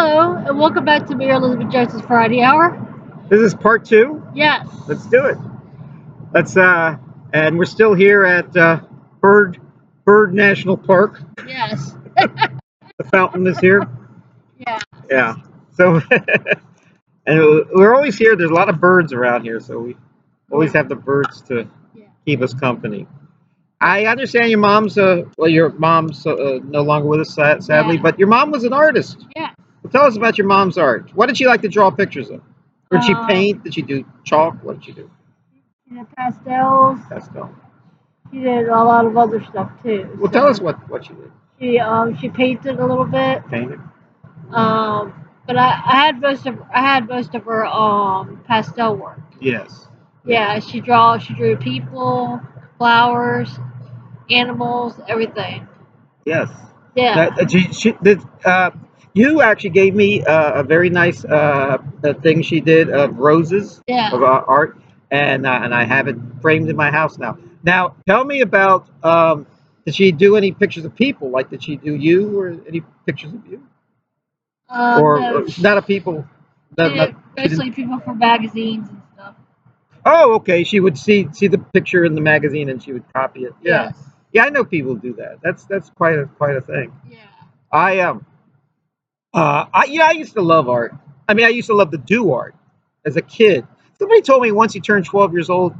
Hello, and welcome back to me, Elizabeth Jones's Friday Hour. This is part 2. Yes. Let's do it. And we're still here at Bird National Park. Yes. The fountain is here. Yeah. Yeah. So, and we're always here. There's a lot of birds around here, so we always have the birds to keep us company. I understand your mom's your mom's no longer with us, sadly, but your mom was an artist. Yeah. Well, tell us about your mom's art. What did she like to draw pictures of? Or did she paint? Did she do chalk? What did she do? She did pastels. Pastel. She did a lot of other stuff too. Well, tell us what she did. She painted a little bit. Painted. But I had most of her pastel work. Yes. Yeah, she drew people, flowers, animals, everything. Yes. Yeah. You actually gave me a very nice thing she did of roses of art, and I have it framed in my house now. Now, tell me about did she do any pictures of people? Like, did she do you or any pictures of you? No, not of people. Mostly people for magazines and stuff. Oh, okay. She would see the picture in the magazine and she would copy it. Yeah. Yes. Yeah, I know people do that. That's quite a thing. Yeah. I used to love art. I mean, I used to love to do art as a kid. Somebody told me once you turn 12 years old,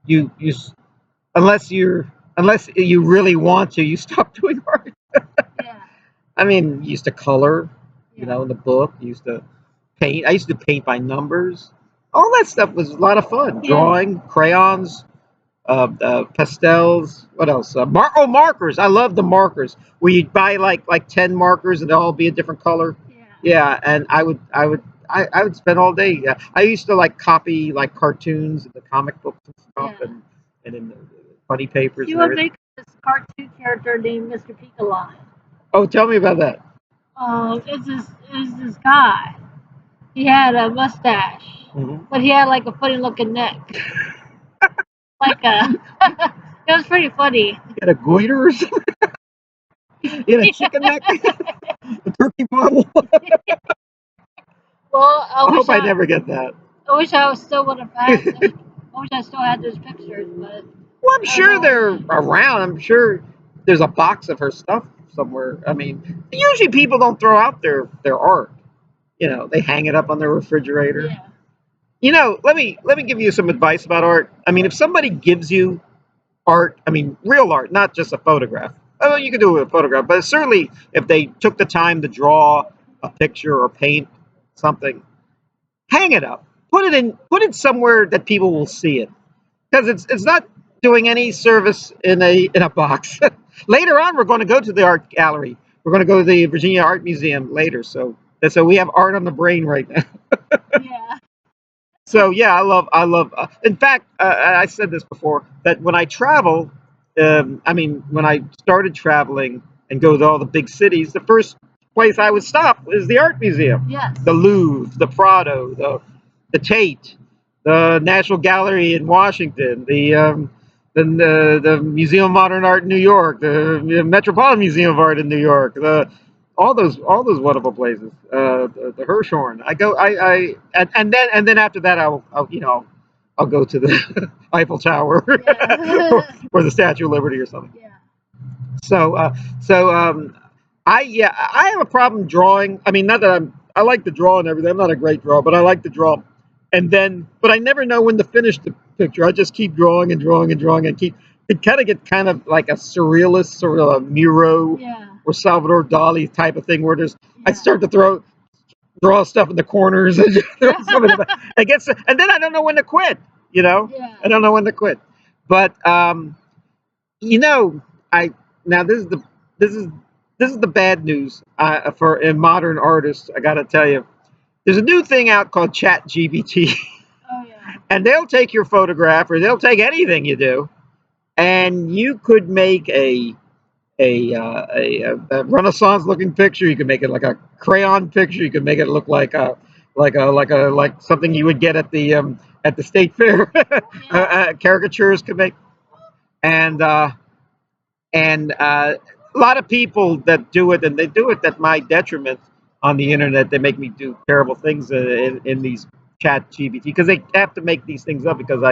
you unless you really want to, you stop doing art. Yeah. I mean, you used to color, in the book. You used to paint. I used to paint by numbers. All that stuff was a lot of fun. Drawing, crayons, pastels. What else? Markers. I love the markers where you'd buy like 10 markers and they'll all be a different color. Yeah, and I would spend all day. I used to copy cartoons and the comic books and stuff, and in the funny papers. You would make this cartoon character named Mr. Pika. Oh, tell me about that. It's this guy. He had a mustache, but he had a funny looking neck. It was pretty funny. He had a goiter or something? He had a chicken neck? A turkey model? Well, I hope I never get that. I wish I still would have had. I wish I still had those pictures, but. Well, I'm sure they're around. I'm sure there's a box of her stuff somewhere. I mean, usually people don't throw out their art. They hang it up on their refrigerator. Yeah. Let me give you some advice about art. I mean, if somebody gives you art, I mean, real art, not just a photograph. Oh, you can do it with a photograph, but certainly if they took the time to draw a picture or paint something, hang it up. Put it somewhere that people will see it, because it's not doing any service in a box. Later on, we're going to go to the art gallery. We're going to go to the Virginia Art Museum later. So we have art on the brain right now. Yeah. So yeah, I love. In fact, I said this before, that when I travel, when I started traveling and go to all the big cities, the first place I would stop is the art museum. Yes. The Louvre, the Prado, the Tate, the National Gallery in Washington, the Museum of Modern Art in New York, the Metropolitan Museum of Art in New York, all those wonderful places. The Hirshhorn. And then after that I'll go to the Eiffel Tower or the Statue of Liberty or something. Yeah. I have a problem drawing. I mean, not that I like to draw and everything. I'm not a great drawer, but I like to draw. But I never know when to finish the picture. I just keep drawing and drawing and drawing and keep. It kind of like a surrealist sort of a Miro or Salvador Dali type of thing, where I start to draw stuff in the corners and throw some of them. And then I don't know when to quit. I don't know when to quit. But now this is the bad news for modern artists. I got to tell you, there's a new thing out called ChatGPT. Oh yeah. And they'll take your photograph, or they'll take anything you do, and you could make a Renaissance-looking picture. You could make it like a crayon picture. You could make it look like something you would get at the state fair. Caricatures could make, and a lot of people that do it, and they do it at my detriment. on the internet. They make me do terrible things in these chat GPT because they have to make these things up because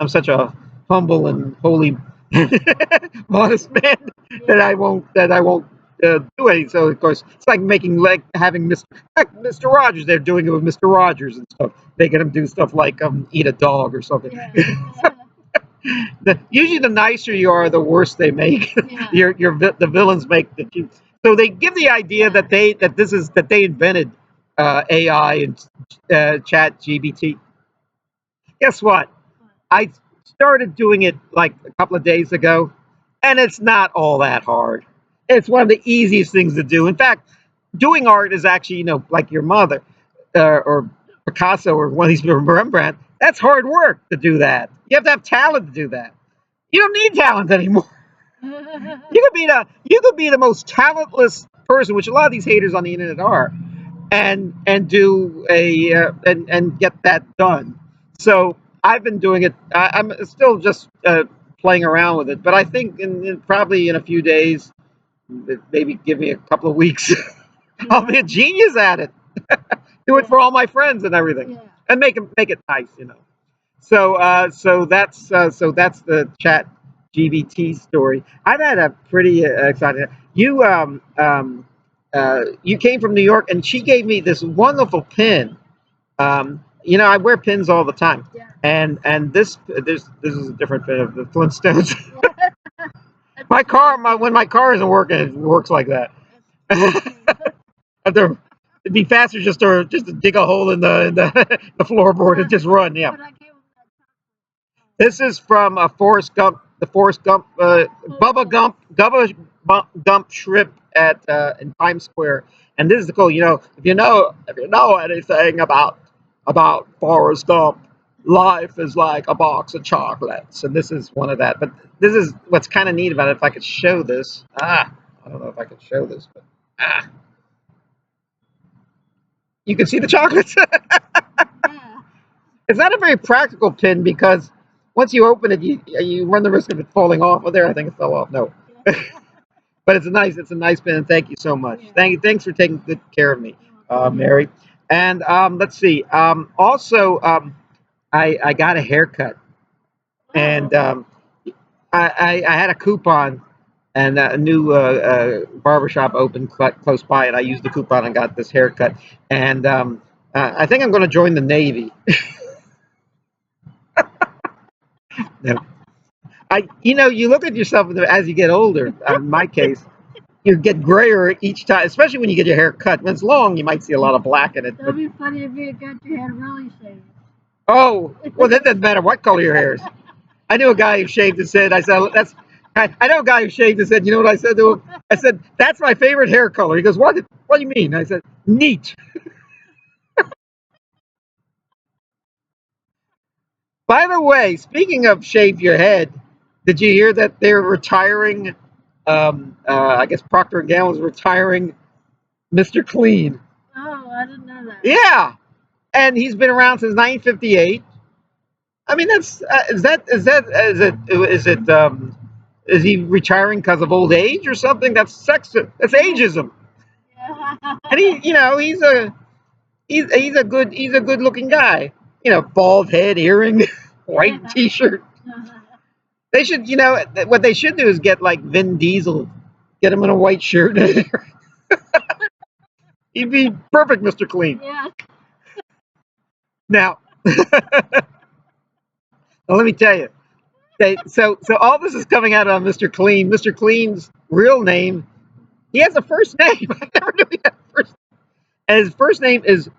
I'm such a humble and holy modest man that I won't do any. So of course it's like having Mr. Rogers. They're doing it with Mr. Rogers and stuff, making him do stuff like eat a dog or something. Usually the nicer you are, the worse they make. The villains make that you. So they give the idea that they invented AI and Chat GBT. Guess what? I started doing it like a couple of days ago, and it's not all that hard. It's one of the easiest things to do. In fact, doing art is actually, like your mother or Picasso or one of these Rembrandt. That's hard work to do that. You have to have talent to do that. You don't need talent anymore. You could be the most talentless person, which a lot of these haters on the internet are, and do and get that done. So I've been doing it. I'm still just playing around with it, but I think probably in a few days, maybe give me a couple of weeks, I'll be a genius at it. Do it for all my friends and everything, and make it nice. So that's the Chat GBT story. I've had a pretty exciting. You came from New York, and she gave me this wonderful pin. I wear pins all the time, and this is a different pin of the Flintstones. When my car isn't working, it works like that. It'd be faster just to dig a hole in the floorboard and just run. Yeah. This is from Forrest Gump, the Forrest Gump, Bubba Gump shrimp at in Times Square, and this is the cool. If you know anything about Forrest Gump, life is like a box of chocolates, and this is one of that. But this is what's kind of neat about it. If I could show this, I don't know if I could show this, but you can see the chocolates. It's not a very practical pin because once you open it, you run the risk of it falling off. Oh, there, I think it fell off. No, but it's a nice pin. And thank you so much. Thanks for taking good care of me, Mary. And let's see. Also, I got a haircut, and I had a coupon, and a new barbershop opened close by, and I used the coupon and got this haircut. And I think I'm going to join the Navy. No. You look at yourself as you get older. In my case, you get grayer each time, especially when you get your hair cut. When it's long, you might see a lot of black in it. It'll be funny if you got your hair really shaved. Oh, well, that doesn't matter what color your hair is. I knew a guy who shaved and said, I know a guy who shaved and said, you know what I said to him? I said, that's my favorite hair color. He goes, what do you mean? I said, neat. By the way, speaking of shave your head, did you hear that they're retiring? I guess Procter & Gamble's retiring Mr. Clean. Oh, I didn't know that. Yeah, and he's been around since 1958. I mean, is he retiring because of old age or something? That's sexist. That's ageism. And he's a good looking guy. Bald head, earring, white T-shirt. They should, what they should do is get like Vin Diesel, get him in a white shirt. He'd be perfect, Mr. Clean. Yeah. Now, well, let me tell you. So all this is coming out on Mr. Clean. Mr. Clean's real name, he has a first name. I never knew he had a first name. And his first name is,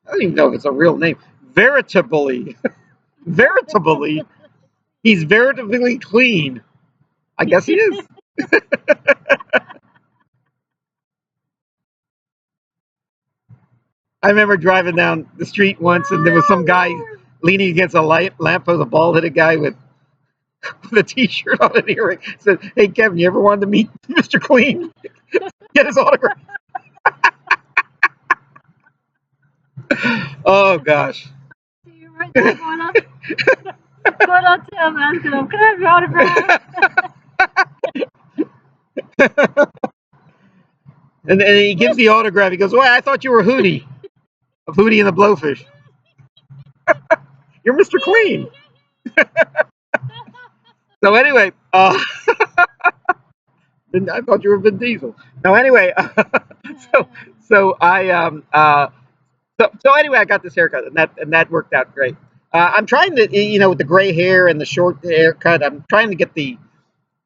I don't even know if it's a real name, Veritably. Veritably. He's veritably clean. I guess he is. I remember driving down the street once, and there was some guy leaning against a lamppost, a bald-headed guy with a T-shirt on and earring. Said, "Hey, Kevin, you ever wanted to meet Mr. Clean? Get his autograph." Oh gosh. You're right there going up. Going up to him and asking him, "Can I have your autograph?" And he gives the autograph. He goes, "Well, I thought you were Hootie of Hootie and the Blowfish. You're Mr. Clean." So anyway, I thought you were Vin Diesel. No, anyway, so so I so anyway, I got this haircut, and that worked out great. I'm trying to, with the gray hair and the short haircut, I'm trying to get the,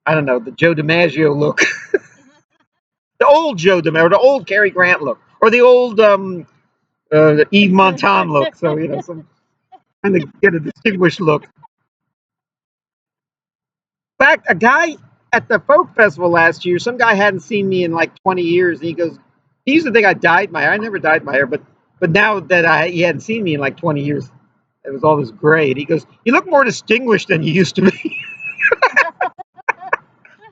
I don't know, the Joe DiMaggio look, the old Joe DiMaggio, or the old Cary Grant look, or the old Yves Montand look. So so I'm trying to get a distinguished look. In fact, a guy at the folk festival last year, some guy hadn't seen me in like 20 years, and he goes, he used to think I dyed my hair. I never dyed my hair, but now that he hadn't seen me in like 20 years, it was all this gray. And he goes, "You look more distinguished than you used to be." I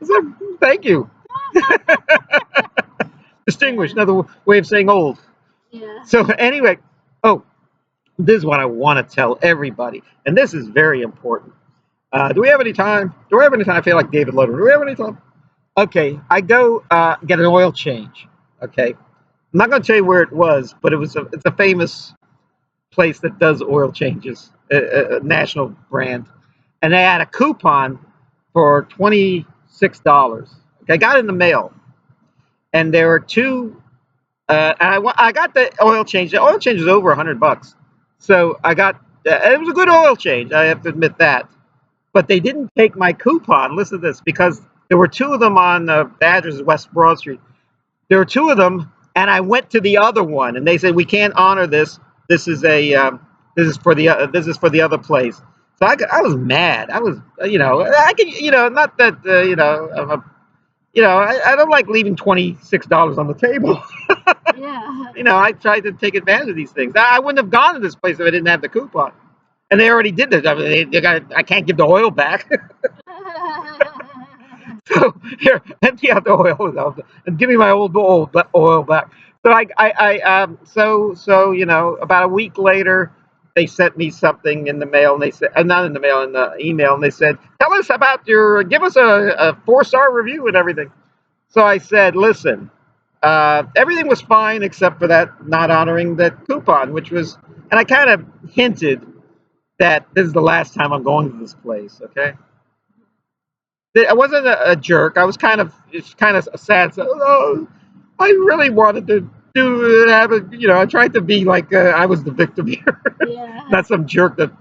said, "Thank you." Distinguished, another way of saying old. Yeah. So anyway, oh, this is what I want to tell everybody, and this is very important. Do we have any time? Do we have any time? I feel like David Letterman. Do we have any time? Okay, I go get an oil change. Okay, I'm not going to tell you where it was, but it's a famous place that does oil changes, a national brand, and they had a coupon for $26. Okay, I got it in the mail, and there were two. And I got the oil change. The oil change was over $100, so I got. It was a good oil change. I have to admit that. But they didn't take my coupon. Listen to this, because there were two of them on the address is West Broad Street. There were two of them, and I went to the other one, and they said we can't honor this. This is for the other place. So I was mad. I was I can not that I'm a, I don't like leaving $26 on the table. Yeah. I tried to take advantage of these things. I wouldn't have gone to this place if I didn't have the coupon. And they already did this. I mean, I can't give the oil back. So here, empty out the oil and give me my old oil back. So about a week later, they sent me something in the mail, and they said, not in the mail, in the email, and they said, "Tell us about give us a 4-star review and everything." So I said, "Listen, everything was fine except for that not honoring that coupon, which was," and I kind of hinted that this is the last time I'm going to this place. Okay, I wasn't a jerk. I was it's kind of sad. So, oh, I really wanted to have it. I tried to be like I was the victim here, Yeah. not some jerk that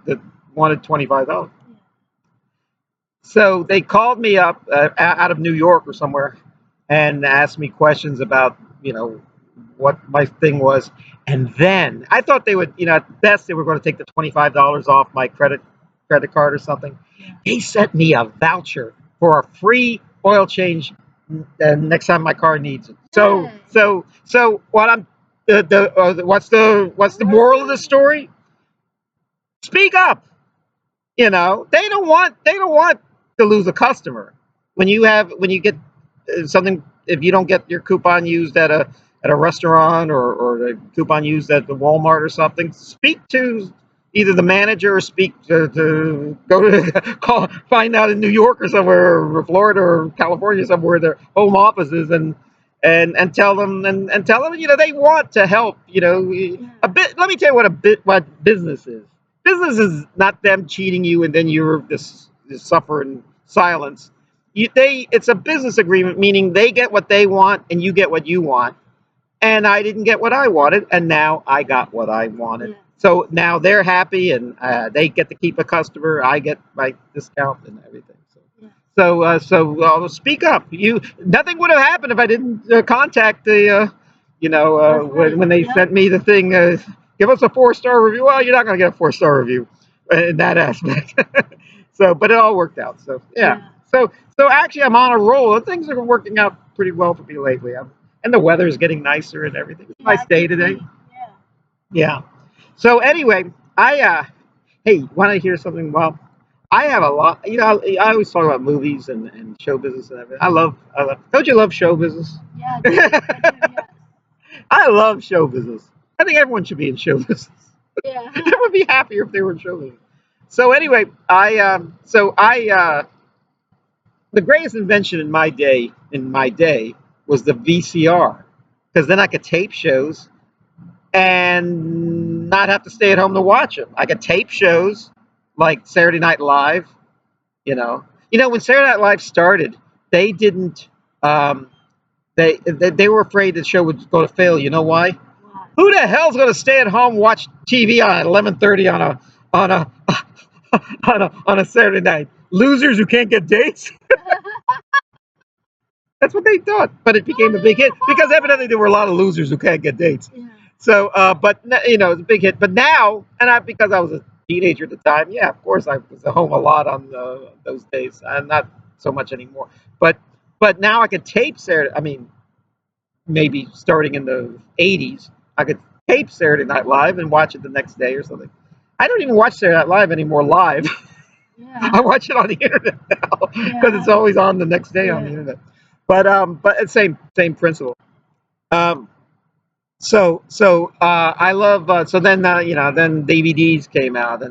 wanted $25. So they called me up out of New York or somewhere and asked me questions about what my thing was. And then I thought they would, at best they were going to take the $25 off my credit card or something. Yeah. They sent me a voucher for a free oil change next time my car needs it. So what I'm what's the moral of the story? Speak up. They don't want to lose a customer. When you get something, if you don't get your coupon used at a restaurant, or the coupon used at the Walmart or something, speak to either the manager, or speak to go to find out in New York or somewhere, or Florida or California somewhere, their home office is, and tell them, they want to help. A bit. Let me tell you what business is. Business is not them cheating you and then you're this suffer in silence. It's a business agreement, meaning they get what they want and you get what you want. And I didn't get what I wanted, and now I got what I wanted. Yeah. So now they're happy, and they get to keep a customer. I get my discount and everything. So speak up. Nothing would have happened if I didn't contact the when they sent me the thing. Give us a 4-star review. Well, you're not going to get a 4-star review in that aspect. But it all worked out. So yeah. So actually, I'm on a roll. Things are working out pretty well for me lately. And the weather is getting nicer and everything. It's a nice day today. Yeah. So anyway, hey, want to hear something? Well, I have a lot. I always talk about movies and show business and everything. I love. Don't you love show business? Yeah, I do, yes. I love show business. I think everyone should be in show business. Yeah. Everyone would be happier if they were in show business. So anyway, the greatest invention in my day was the VCR. because then I could tape shows and not have to stay at home to watch them. I could tape shows like Saturday Night Live. When Saturday Night Live started, they didn't. They were afraid the show was going to fail. You know why? Who the hell's going to stay at home watch TV on 11:30 on a on a Saturday night? Losers who can't get dates. That's what they thought, but it became a big hit because evidently there were a lot of losers who can't get dates. Yeah. So, but it's a big hit. But now, because I was a teenager at the time, yeah, of course I was at home a lot on those days, and not so much anymore. But now I could tape Saturday. I mean, maybe starting in the '80s, I could tape Saturday Night Live and watch it the next day or something. I don't even watch Saturday Night Live anymore live. Yeah. I watch it on the internet now because it's always on the next day on the internet. But it's same principle. So I love. So then then DVDs came out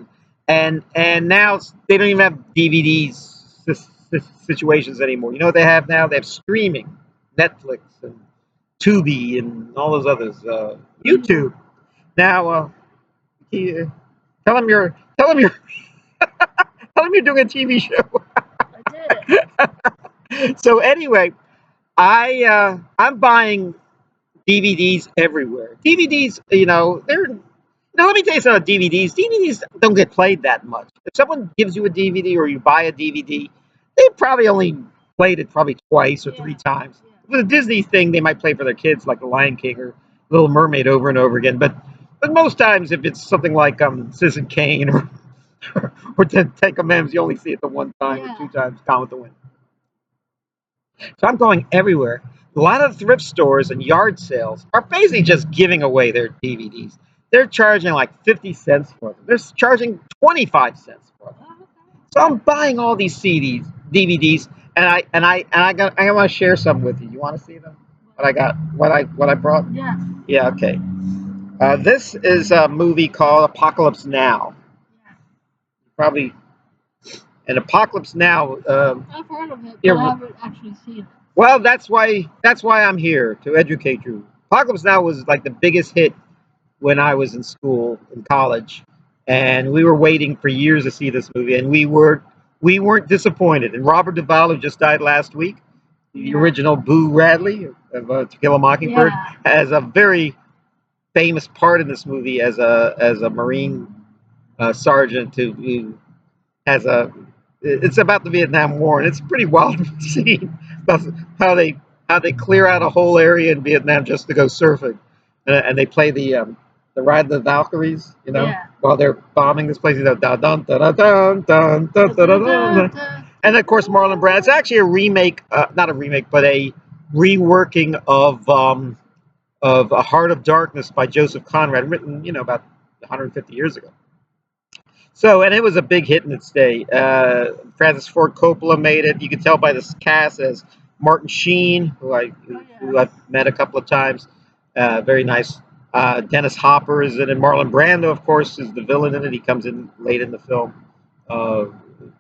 and now they don't even have DVDs situations anymore. You know what they have now? They have streaming, Netflix and Tubi and all those others. YouTube. Now, tell them you're tell them you're doing a TV show. I did. So anyway, I'm buying DVDs everywhere. DVDs, they're. Now let me tell you something about DVDs. DVDs don't get played that much. If someone gives you a DVD or you buy a DVD, they probably only played it probably twice or three times. With a Disney thing, they might play for their kids, like The Lion King or Little Mermaid over and over again. But most times, if it's something like Citizen Kane or Ten Commandments, you only see it the one time or two times. Gone with the Wind. So I'm going everywhere. A lot of thrift stores and yard sales are basically just giving away their DVDs. They're charging like 50 cents for them. They're charging 25 cents for them. So I'm buying all these DVDs, and I want to share some with you. You want to see them? What I brought? Yes. Yeah. Okay. This is a movie called Apocalypse Now. Probably. And Apocalypse Now. I've heard of it, but I haven't actually seen it. Well, that's why I'm here, to educate you. Apocalypse Now was like the biggest hit when I was in college, and we were waiting for years to see this movie, and we weren't disappointed. And Robert Duvall, who just died last week, the original Boo Radley of To Kill a Mockingbird, has a very famous part in this movie as a Marine sergeant who has a. It's about the Vietnam War, and it's a pretty wild scene. How they clear out a whole area in Vietnam just to go surfing, and they play the Ride of the Valkyries, while they're bombing this place. Dun dun dun dun dun dun dun dun. And of course Marlon Brando. It's actually a remake, not a remake, but a reworking of A Heart of Darkness by Joseph Conrad, written about 150 years ago. So, and it was a big hit in its day. Francis Ford Coppola made it. You can tell by this cast as Martin Sheen, who I've met a couple of times. Very nice. Dennis Hopper is in it. Marlon Brando, of course, is the villain in it. He comes in late in the film.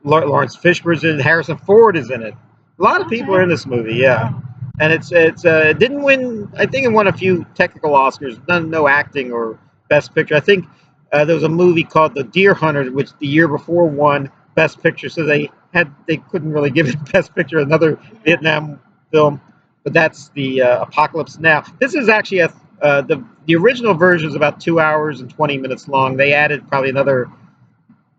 Lawrence Fishburne's in it. Harrison Ford is in it. A lot of people are in this movie, yeah. And it didn't win. I think it won a few technical Oscars. No acting or Best Picture. I think. There was a movie called The Deer Hunter, which the year before won Best Picture, so they couldn't really give it Best Picture. Another Vietnam film, but that's the Apocalypse Now. This is actually the original version is about 2 hours and 20 minutes long. They added probably another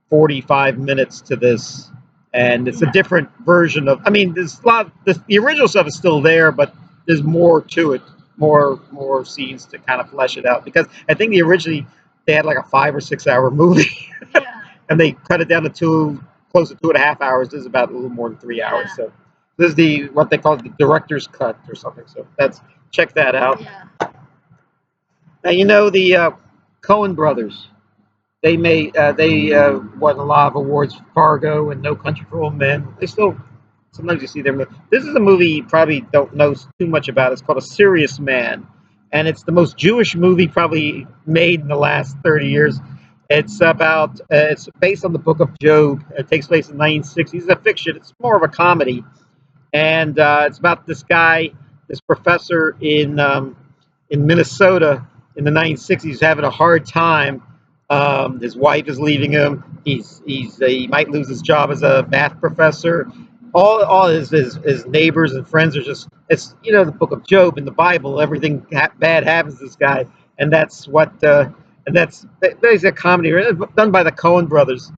45 minutes to this, and it's a different version of. I mean, there's a lot. The original stuff is still there, but there's more to it, more scenes to kind of flesh it out. Because I think originally they had like a 5 or 6 hour movie, and they cut it down to close to 2.5 hours. This is about a little more than 3 hours. So this is what they call the director's cut or something. So check that out. Now the Coen brothers. They won a lot of awards for Fargo and No Country for Old Men. They still sometimes you see them. This is a movie you probably don't know too much about. It's called A Serious Man. And it's the most Jewish movie probably made in the last 30 years. It's based on the book of Job. It takes place in the 1960s. It's a fiction. It's more of a comedy. And it's about this guy, this professor in in Minnesota in the 1960s. He's having a hard time. His wife is leaving him. He might lose his job as a math professor. All his neighbors and friends are just, it's, you know, the book of Job in the Bible. Everything bad happens to this guy, and that's what and that's basically a comedy done by the Coen brothers.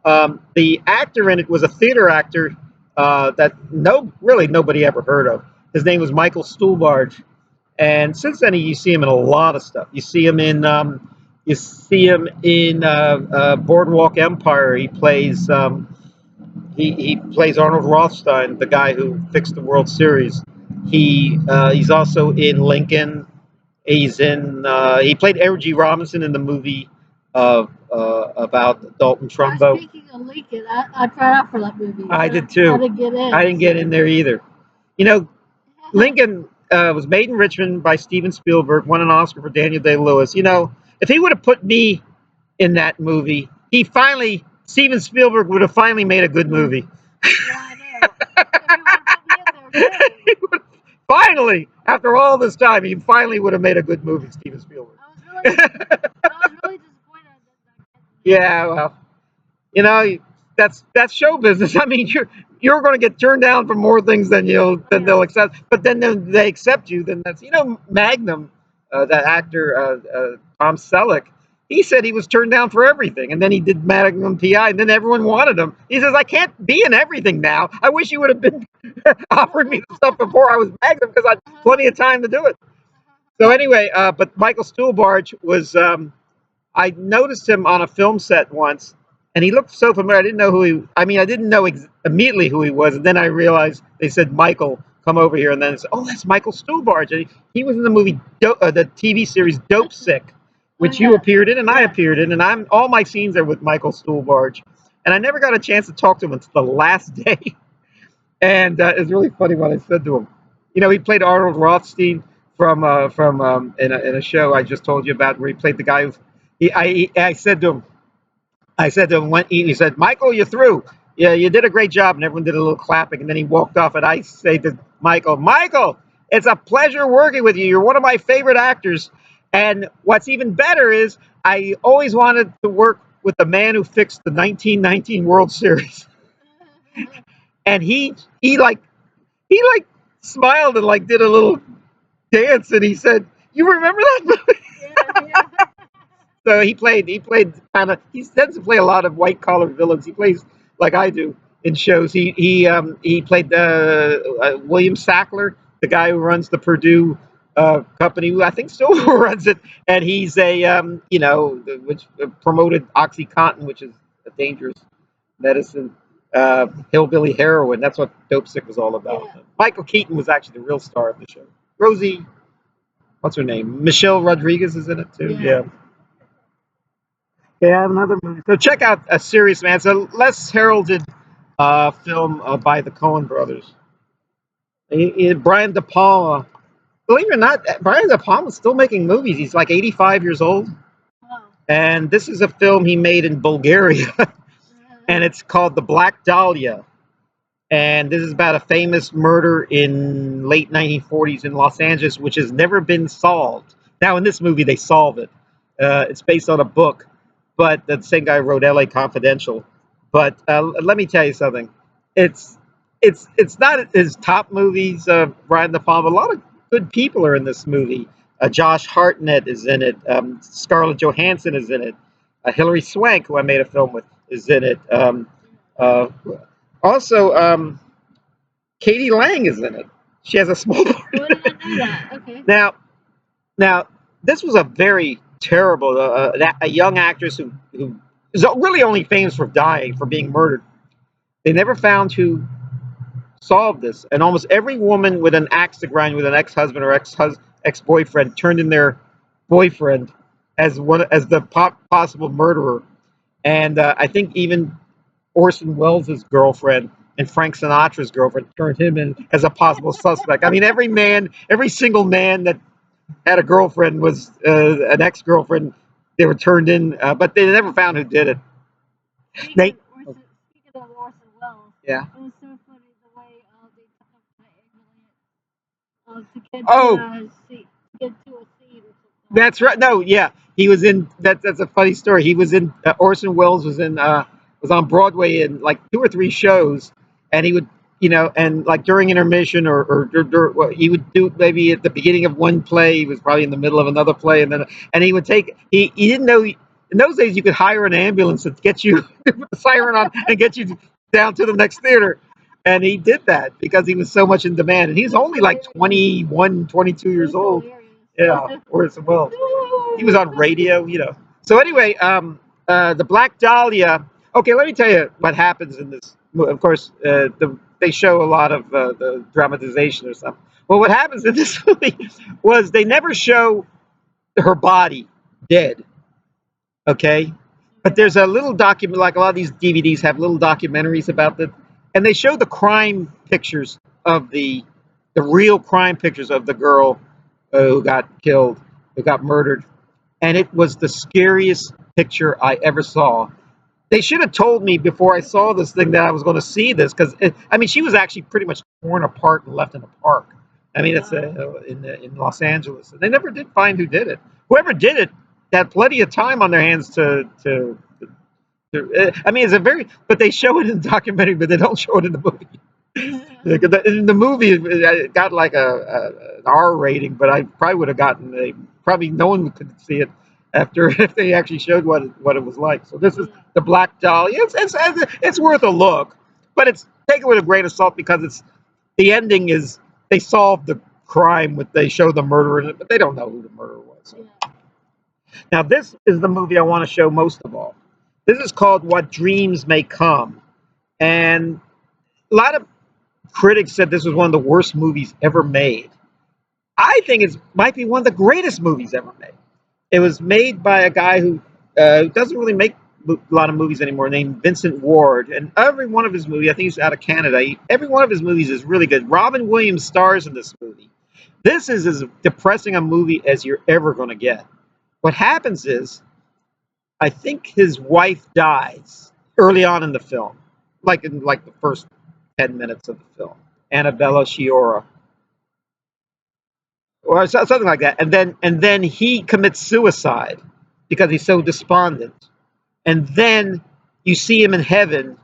The actor in it was a theater actor that really nobody ever heard of. His name was Michael Stuhlbarg, and since then you see him in a lot of stuff. You see him in Boardwalk Empire. He plays Arnold Rothstein, the guy who fixed the World Series. He's also in Lincoln. He played Edward G. Robinson in the movie about Dalton Trumbo. Speaking of Lincoln, I tried out for that movie. I did too. I didn't get in. I didn't get in there either. You know, Lincoln was made in Richmond by Steven Spielberg, won an Oscar for Daniel Day-Lewis. You know, if he would have put me in that movie, Steven Spielberg would have finally made a good movie. Yeah, I know. If you would have put me in there, too. Finally, after all this time, he finally would have made a good movie, Steven Spielberg. I was really disappointed. Yeah, well, you know, that's show business. I mean, you're going to get turned down for more things than they'll accept. But then they accept you. Then that's, you know, Magnum, that actor Tom Selleck. He said he was turned down for everything, and then he did Magnum PI, and then everyone wanted him. He says, "I can't be in everything now. I wish you would have been offering me the stuff before I was Magnum, because I had plenty of time to do it." So anyway, but Michael Stuhlbarg was. I noticed him on a film set once, and he looked so familiar. I didn't know who he. I mean, I didn't know immediately who he was, and then I realized they said, "Michael, come over here," and then it's, oh, that's Michael Stuhlbarg. And he was in the movie, the TV series Dope Sick, which you appeared in and I appeared in, and all my scenes are with Michael Stuhlbarg, and I never got a chance to talk to him until the last day. And it's really funny what I said to him. You know, he played Arnold Rothstein from in a show I just told you about, where he played the guy who. I said to him when he said, "Michael, you're through. Yeah, you did a great job," and everyone did a little clapping, and then he walked off, and I say to Michael, it's a pleasure working with you. You're one of my favorite actors, and what's even better is I always wanted to work with the man who fixed the 1919 World Series. And he smiled and like did a little dance, and he said, "You remember that movie?" Yeah. So he played kind of. He tends to play a lot of white collar villains. He plays like I do in shows. He played William Sackler, the guy who runs the Purdue company, who I think still runs it, and he's which promoted OxyContin, which is a dangerous medicine. Hillbilly heroin. That's what Dope Sick was all about. Yeah. Michael Keaton was actually the real star of the show. Rosie, what's her name? Michelle Rodriguez is in it too. Yeah. Okay, I have another movie. So check out A Serious Man. It's a less heralded film by the Coen brothers. Brian De Palma. Believe it or not, Brian De Palma is still making movies. He's like 85 years old. Wow. And this is a film he made in Bulgaria. And it's called The Black Dahlia. And this is about a famous murder in late 1940s in Los Angeles, which has never been solved. Now, in this movie, they solve it. It's based on a book, but the same guy wrote L.A. Confidential. But let me tell you something. It's not his top movies, Brian De Palma. A lot of good people are in this movie. Josh Hartnett is in it. Scarlett Johansson is in it. Hilary Swank, who I made a film with, is in it. Also, Katie Lang is in it. She has a small part. Why did I know that? Okay. Now, this was a very terrible, a young actress who is really only famous for being murdered. They never found who solved this, and almost every woman with an axe to grind with an ex-husband or ex-boyfriend turned in their boyfriend as the possible murderer. And I think even Orson Welles' girlfriend and Frank Sinatra's girlfriend turned him in as a possible suspect. I mean, every single man that had a girlfriend was an ex-girlfriend. They were turned in, but they never found who did it. Speaking of Orson Welles, Yeah. it was so funny the way they took him to the ambulance to get to a scene. That's right. No, yeah, he was in. That's a funny story. He was in. Orson Welles was on Broadway in like 2 or 3 shows, and he would, and like during intermission well, he would do maybe at the beginning of one play. He was probably in the middle of another play, and he would take. He didn't know. In those days, you could hire an ambulance to get you with the siren on and get you down to the next theater. And he did that because he was so much in demand. And he's only like 21, 22 years old. Yeah, Orson Welles. He was on radio. So anyway, the Black Dahlia. Okay, let me tell you what happens in this. Of course, they show a lot of the dramatization or something. Well, what happens in this movie was they never show her body dead. Okay, but there's a little document, like a lot of these DVDs have little documentaries about the, and they show the crime pictures of the real crime pictures of the girl who got killed, who got murdered, and it was the scariest picture I ever saw. They should have told me before I saw this thing that I was going to see this, because I mean, she was actually pretty much torn apart and left in a park. I mean, it's in Los Angeles, and they never did find who did it. Whoever did it had plenty of time on their hands I mean, but they show it in the documentary, but they don't show it in the movie. In the movie, it got like an R rating, but I probably would have gotten probably no one could see it after if they actually showed what it was like. So this is the Black Dahlia. It's worth a look, but it's taken with a grain of salt because the ending is they solve the crime they show the murderer in it, but they don't know who the murderer was. So. Now this is the movie I want to show most of all. This is called What Dreams May Come, and a lot of critics said this was one of the worst movies ever made. I think it might be one of the greatest movies ever made. It was made by a guy who doesn't really make a lot of movies anymore, named Vincent Ward. And every one of his movies, I think he's out of Canada, every one of his movies is really good. Robin Williams stars in this movie. This is as depressing a movie as you're ever going to get. What happens is, I think his wife dies early on in the film, like in the first 10 minutes of the film. Annabella Sciorra, or something like that, and then he commits suicide because he's so despondent, and then you see him in heaven,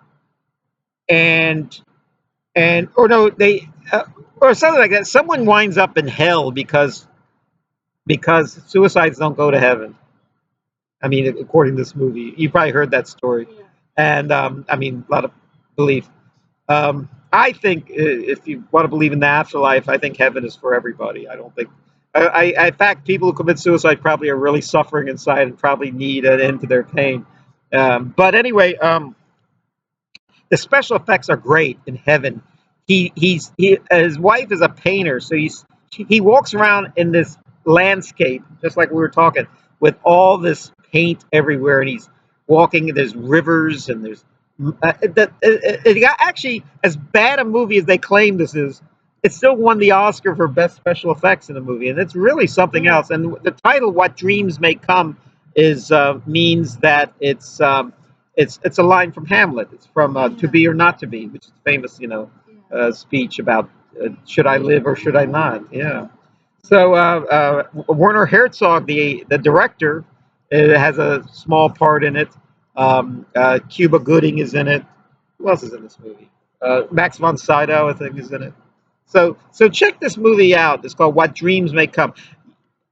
and or no, they or something like that. Someone winds up in hell because suicides don't go to heaven. I mean, according to this movie, you probably heard that story, and I mean, a lot of belief. I think if you want to believe in the afterlife, I think heaven is for everybody. I don't think. In fact, people who commit suicide probably are really suffering inside and probably need an end to their pain. But anyway, the special effects are great in heaven. His wife is a painter, so he walks around in this landscape, just like we were talking, with all this paint everywhere, and he's walking. There's rivers, and there's it got actually, as bad a movie as they claim this is. It still won the Oscar for best special effects in the movie, and it's really something else. And the title "What Dreams May Come" is means that it's a line from Hamlet. It's from "To Be or Not to Be," which is a famous speech about should I live or should I not. Yeah. So Werner Herzog, the director, has a small part in it. Cuba Gooding is in it. Who else is in this movie? Max von Sydow, I think, is in it. So check this movie out. It's called What Dreams May Come.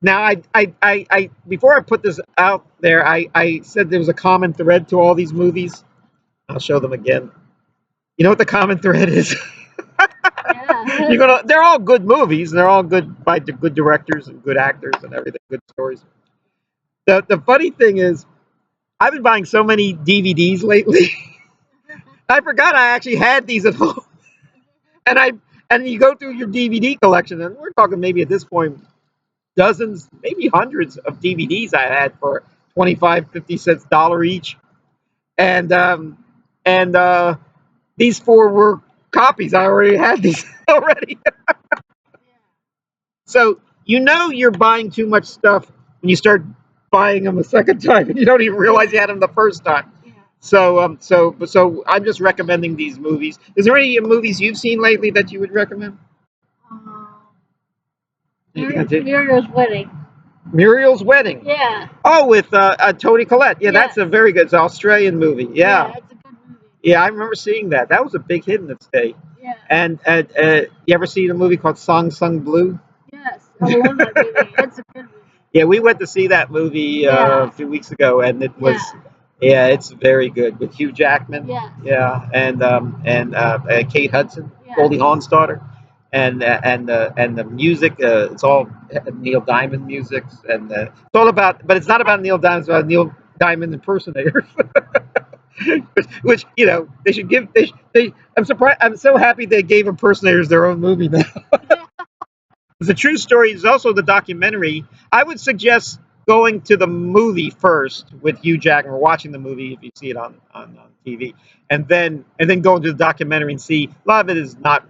Now, I before I put this out there, I said there was a common thread to all these movies. I'll show them again. You know what the common thread is? Yeah. They're all good movies. They're all good by good directors and good actors and everything. Good stories. The funny thing is, I've been buying so many DVDs lately. I forgot I actually had these at home. And you go through your DVD collection, and we're talking maybe at this point dozens, maybe hundreds of DVDs I had for 25, 50 cents, dollar each. And these 4 were copies. I already had these already. So you're buying too much stuff when you start buying them a second time, and you don't even realize you had them the first time. So I'm just recommending these movies. Is there any movies you've seen lately that you would recommend? Muriel's Wedding. Muriel's Wedding. Yeah. Oh, with Toni Collette. Yeah, that's a Yes. very good. It's an Australian movie. Yeah, Yeah. it's a good movie. Yeah, I remember seeing that. That was a big hit in its day. Yeah. And you ever seen a movie called Song Sung Blue? Yes, I love that movie. It's a good movie. Yeah, we went to see that movie Yeah. a few weeks ago, and it was, Yeah. yeah, it's very good with Hugh Jackman. Yes. Yeah, and Kate Hudson, Yes. Goldie Hawn's daughter, and the music. It's all Neil Diamond music, and it's all about, but it's not about Neil Diamond. It's about Neil Diamond impersonators. which you know they should give. They I'm surprised. I'm so happy they gave impersonators their own movie now. The true story is also the documentary. I would suggest going to the movie first with Hugh Jackman, or watching the movie if you see it on TV, and then going to the documentary and see. A lot of it is not,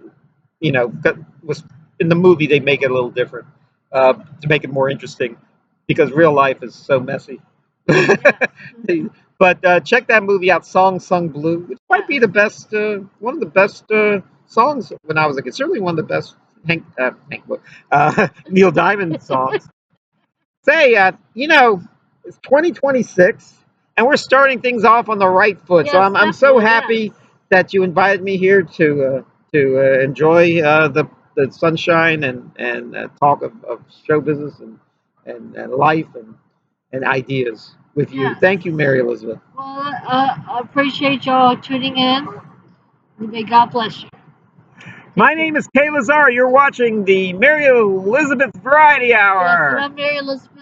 was in the movie they make it a little different to make it more interesting because real life is so messy. But check that movie out, Song Sung Blue. It might be the best, one of the best songs when I was a kid. Certainly one of the best Neil Diamond songs. Say, it's 2026, and we're starting things off on the right foot. So Yes, I'm so definitely, happy yes. that you invited me here to enjoy the sunshine and talk of show business and life and ideas with you. Yes. Thank you, Mary Elizabeth. Well, I appreciate y'all tuning in. May God bless you. My name is Kaye Lazar. You're watching the Mary Elizabeth Variety Yes, and Hour. I'm Mary Elizabeth.